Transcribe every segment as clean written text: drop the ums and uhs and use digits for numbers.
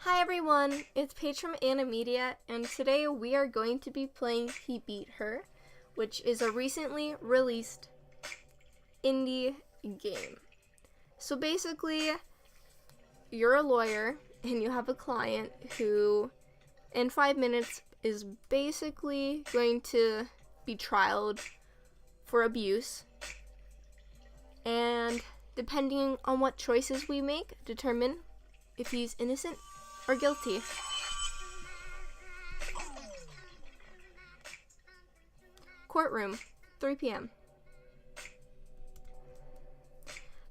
Hi everyone, it's Paige from Animedia, and today we are going to be playing He Beat Her, which is a recently released indie game. So basically, you're a lawyer and you have a client who, in 5 minutes, is basically going to be trialed for abuse. And depending on what choices we make, determine if he's innocent or guilty. Courtroom, 3 p.m.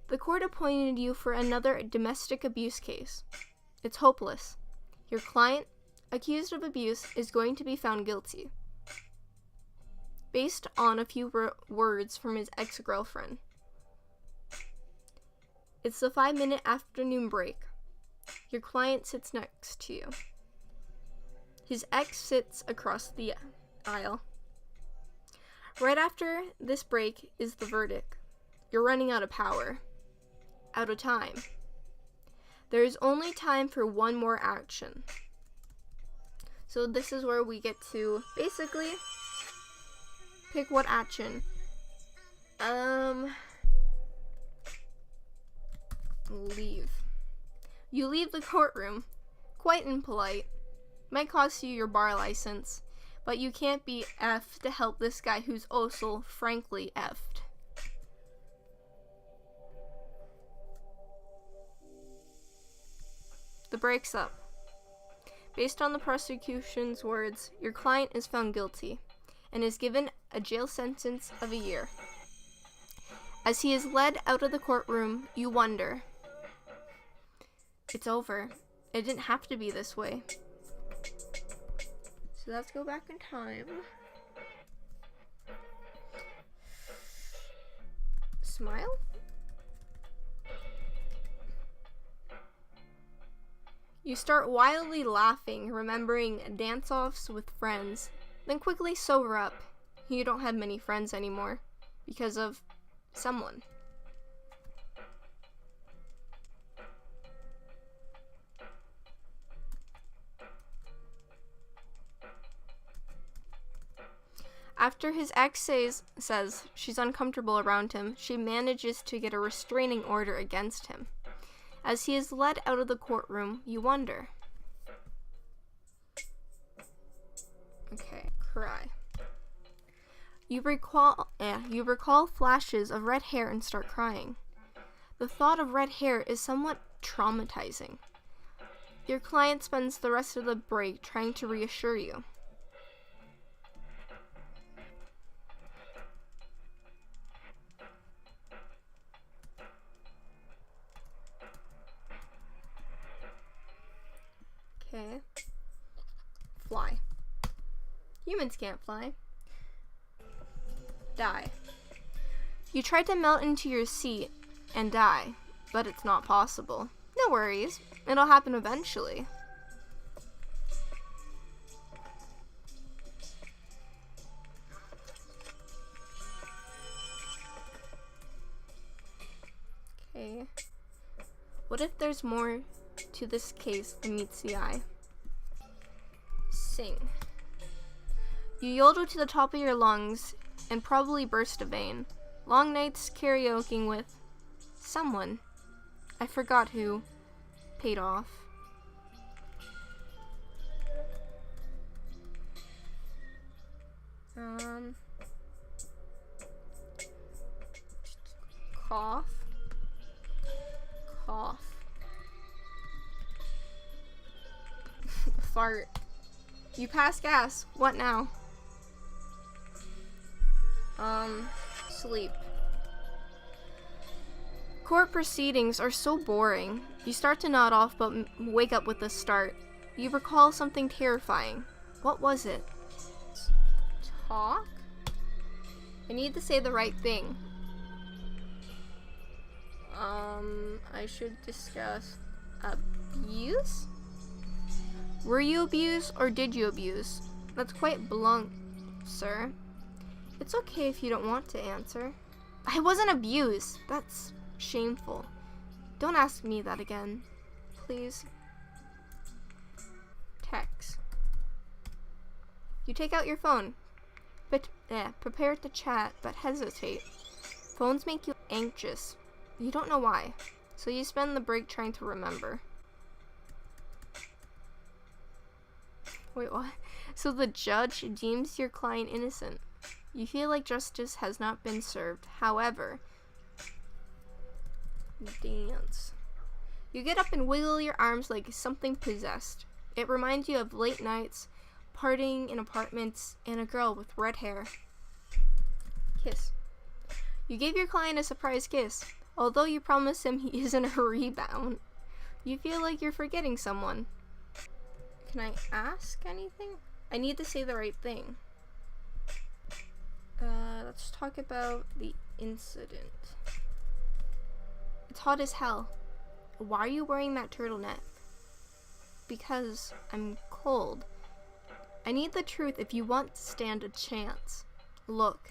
The court appointed you for another domestic abuse case. It's hopeless. Your client, accused of abuse, is going to be found guilty, based on a few words from his ex-girlfriend. It's the 5-minute afternoon break. Your client sits next to you. His ex sits across the aisle. Right after this break is the verdict. You're running out of power. Out of time. There is only time for one more action. So this is where we get to basically pick what action. Leave. You leave the courtroom, quite impolite. Might cost you your bar license, but you can't be effed to help this guy who's also frankly effed. The break's up. Based on the prosecution's words, your client is found guilty and is given a jail sentence of a year. As he is led out of the courtroom, you wonder, it's over. It didn't have to be this way. So let's go back in time. Smile? You start wildly laughing, remembering dance-offs with friends, then quickly sober up. You don't have many friends anymore because of someone. After his ex says she's uncomfortable around him, she manages to get a restraining order against him. As he is led out of the courtroom, you wonder. Okay, cry. You recall flashes of red hair and start crying. The thought of red hair is somewhat traumatizing. Your client spends the rest of the break trying to reassure you. Okay. Fly. Humans can't fly. Die. You tried to melt into your seat and die, but it's not possible. No worries. It'll happen eventually. Okay. What if there's more to this case than meets the eye? Sing. You yodel to the top of your lungs and probably burst a vein. Long nights karaokeing with someone. I forgot who. Paid off. Cough. Cough. Fart. You pass gas. What now? Sleep. Court proceedings are so boring. You start to nod off but wake up with a start. You recall something terrifying. What was it? Talk? I need to say the right thing. I should discuss abuse? Were you abused or did you abuse? That's quite blunt, sir. It's okay if you don't want to answer. I wasn't abused. That's shameful. Don't ask me that again, please. Text. You take out your phone. Prepare to chat, but hesitate. Phones make you anxious. You don't know why. So you spend the break trying to remember. Wait, what? So the judge deems your client innocent. You feel like justice has not been served. However, dance. You get up and wiggle your arms like something possessed. It reminds you of late nights, partying in apartments, and a girl with red hair. Kiss. You gave your client a surprise kiss. Although you promise him he isn't a rebound, you feel like you're forgetting someone. Can I ask anything? I need to say the right thing. Let's talk about the incident. It's hot as hell. Why are you wearing that turtleneck? Because I'm cold. I need the truth if you want to stand a chance. Look,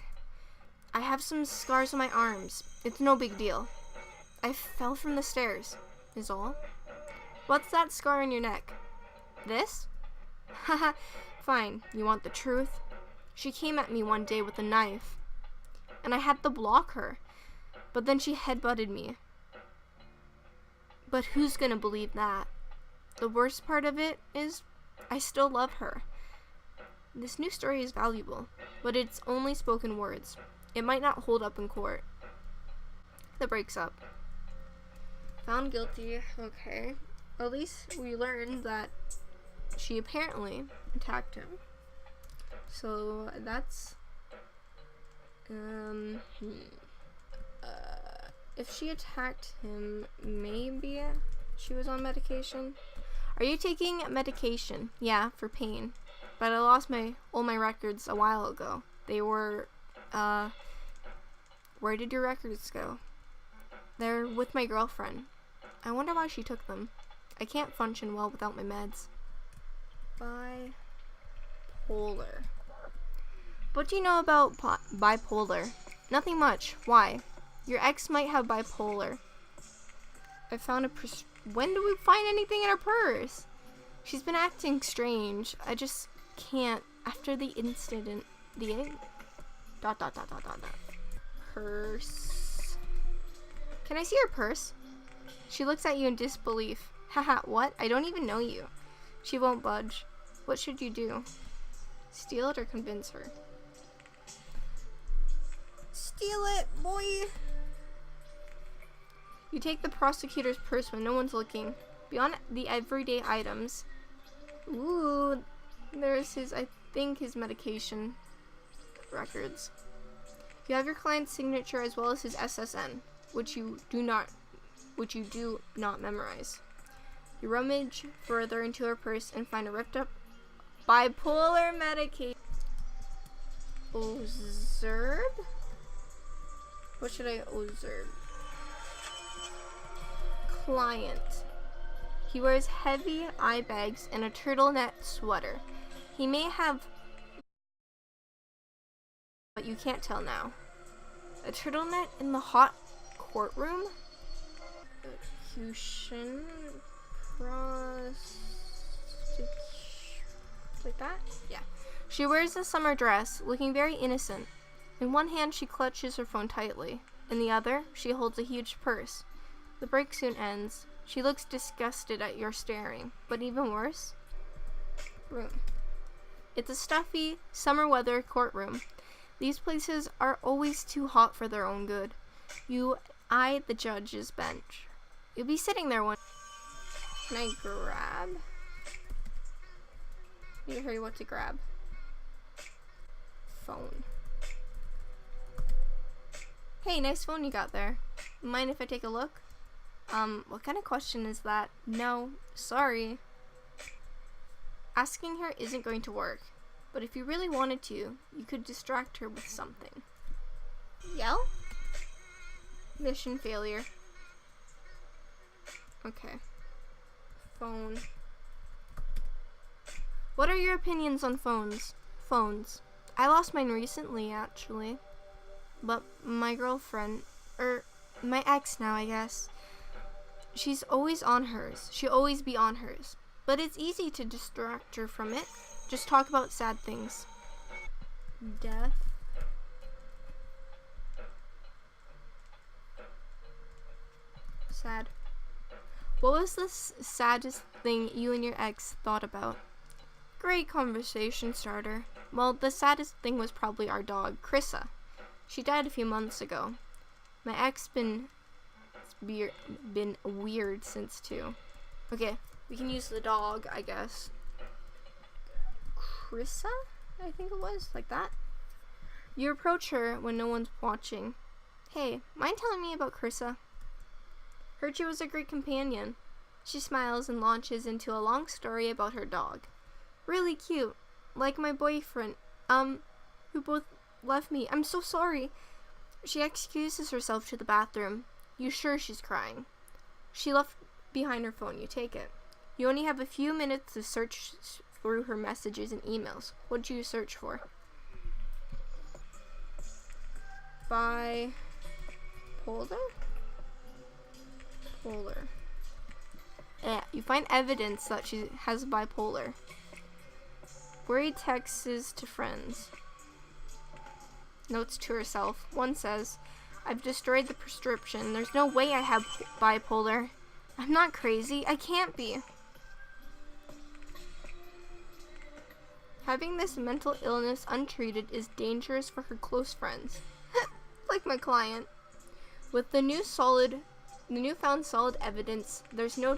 I have some scars on my arms. It's no big deal. I fell from the stairs, is all. What's that scar on your neck? This? Haha, fine. You want the truth? She came at me one day with a knife, and I had to block her, but then she headbutted me. But who's gonna believe that? The worst part of it is, I still love her. This new story is valuable, but it's only spoken words. It might not hold up in court. The breaks up. Found guilty. Okay. At least we learned that she apparently attacked him. So that's if she attacked him, maybe she was on medication. Are you taking medication? Yeah, for pain. But I lost all my records a while ago. They were where did your records go? They're with my girlfriend. I wonder why she took them. I can't function well without my meds. Bipolar. What do you know about bipolar? Nothing much. Why? Your ex might have bipolar. I found when did we find anything in her purse? She's been acting strange. I just can't. After the incident, Purse. Can I see her purse? She looks at you in disbelief. Haha, what? I don't even know you. She won't budge. What should you do? Steal it or convince her? Steal it, boy! You take the prosecutor's purse when no one's looking. Beyond the everyday items. Ooh, there's his medication records. You have your client's signature as well as his SSN, which you do not memorize. You rummage further into her purse and find a ripped up bipolar medication. Observe? What should I observe? Client. He wears heavy eye bags and a turtleneck sweater. He may have, but you can't tell now. A turtleneck in the hot courtroom? Execution. Like that? Yeah. She wears a summer dress, looking very innocent. In one hand, she clutches her phone tightly. In the other, she holds a huge purse. The break soon ends. She looks disgusted at your staring. But even worse? Room. It's a stuffy, summer weather courtroom. These places are always too hot for their own good. You eye the judge's bench. You'll be sitting there one. Can I grab? Need to hurry what to grab. Phone. Hey, nice phone you got there. Mind if I take a look? What kind of question is that? No, sorry. Asking her isn't going to work. But if you really wanted to, you could distract her with something. Yell? Mission failure. Okay. Phone. What are your opinions on phones? Phones. I lost mine recently, actually. But my girlfriend, my ex now, I guess, she's always on hers. She'll always be on hers. but it's easy to distract her from it. Just talk about sad things. Death. Sad. What was the saddest thing you and your ex thought about? Great conversation starter. Well, the saddest thing was probably our dog, Krissa. She died a few months ago. My ex been weird since too. Okay, we can use the dog, I guess. Krissa? I think it was, like that. You approach her when no one's watching. Hey, mind telling me about Krissa? Heard she was a great companion. She smiles and launches into a long story about her dog. Really cute. Like my boyfriend, who both left me. I'm so sorry. She excuses herself to the bathroom. You sure she's crying? She left behind her phone. You take it. You only have a few minutes to search through her messages and emails. What do you search for? Bipolar? Polar. Yeah, you find evidence that she has bipolar. Worried texts to friends. Notes to herself. One says, I've destroyed the prescription. There's no way I have bipolar. I'm not crazy. I can't be. Having this mental illness untreated is dangerous for her close friends. Like my client. With the newfound solid evidence, there's no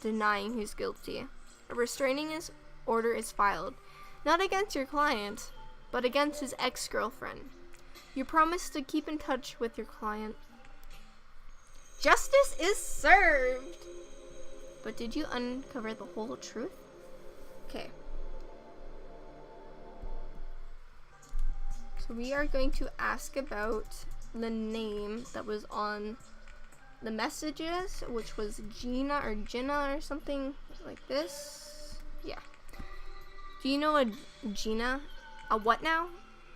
denying who's guilty. A restraining order is filed, not against your client, but against his ex-girlfriend. You promise to keep in touch with your client. Justice is served! But did you uncover the whole truth? Okay. So we are going to ask about the name that was on the messages, which was Gina or Jenna or something like this. Yeah. Do you know a Gina? A what now?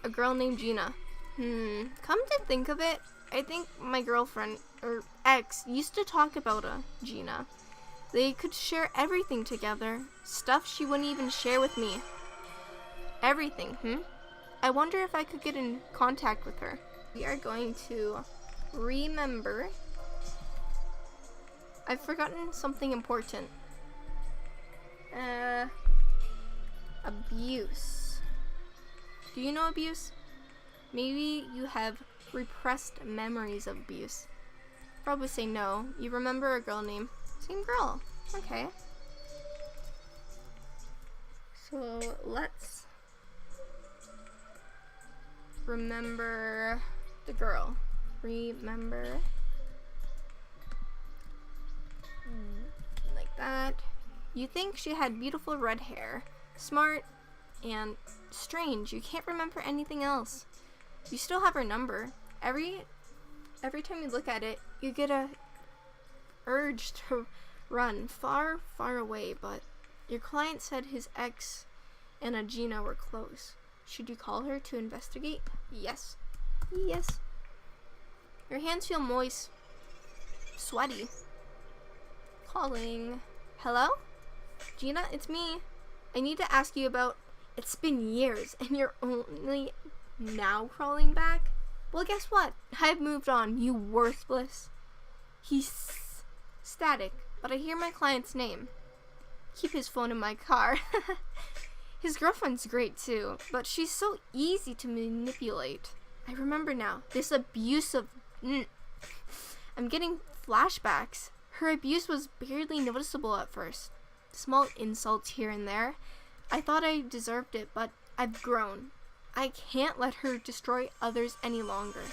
A girl named Gina. Come to think of it, I think my girlfriend, or ex, used to talk about a Gina. They could share everything together. Stuff she wouldn't even share with me. Everything, I wonder if I could get in contact with her. We are going to remember. I've forgotten something important. Abuse. Do you know abuse? Maybe you have repressed memories of abuse. Probably say no. You remember a girl name. Same girl. Okay. So let's remember the girl. Remember. Like that. You think she had beautiful red hair, smart, and strange. You can't remember anything else. You still have her number. Every time you look at it, you get a urge to run far, far away, but your client said his ex and Gina were close. Should you call her to investigate? Yes. Yes. Your hands feel moist. Sweaty. Calling. Hello? Gina, it's me. I need to ask you about... It's been years, and you're only now crawling back? Well, guess what? I've moved on, you worthless. He's static, but I hear my client's name. Keep his phone in my car. His girlfriend's great too, but she's so easy to manipulate. I remember now, this abusive... I'm getting flashbacks. Her abuse was barely noticeable at first. Small insults here and there. I thought I deserved it, but I've grown. I can't let her destroy others any longer.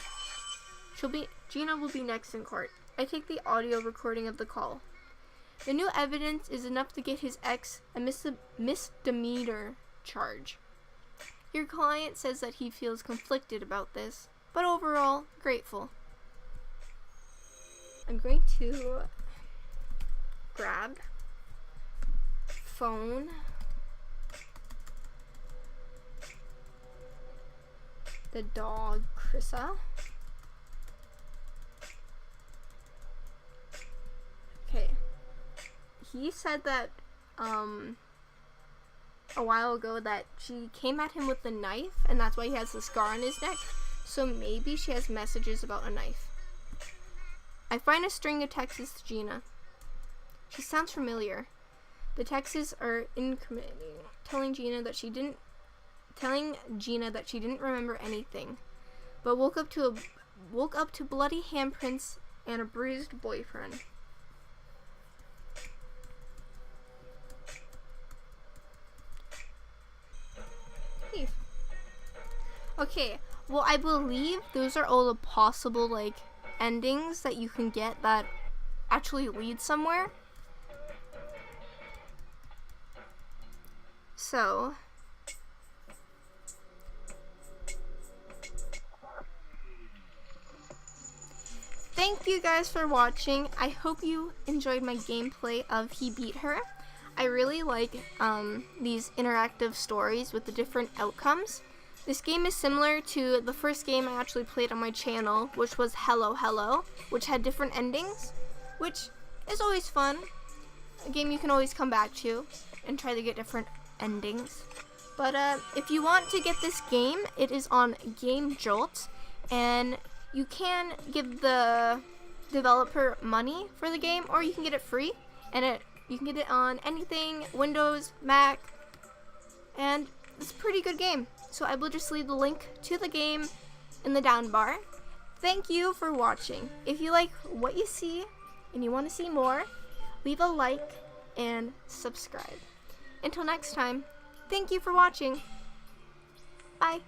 Gina will be next in court. I take the audio recording of the call. The new evidence is enough to get his ex a misdemeanor charge. Your client says that he feels conflicted about this, but overall, grateful. I'm going to grab phone. The dog, Krissa. Okay. He said that a while ago that she came at him with the knife, and that's why he has the scar on his neck. So maybe she has messages about a knife. I find a string of texts to Gina. She sounds familiar. The texts are incriminating, telling Gina that she didn't remember anything, but woke up to bloody handprints and a bruised boyfriend. Leave. Okay, well, I believe those are all the possible, like, endings that you can get that actually lead somewhere. So, thank you guys for watching. I hope you enjoyed my gameplay of He Beat Her. I really like these interactive stories with the different outcomes. This game is similar to the first game I actually played on my channel, which was Hello Hello, which had different endings, which is always fun. A game you can always come back to and try to get different endings. But if you want to get this game, it is on Game Jolt, and you can give the developer money for the game, or you can get it free, and you can get it on anything, Windows, Mac, and it's a pretty good game. So I will just leave the link to the game in the down bar. Thank you for watching. If you like what you see and you want to see more, leave a like and subscribe. Until next time, thank you for watching. Bye.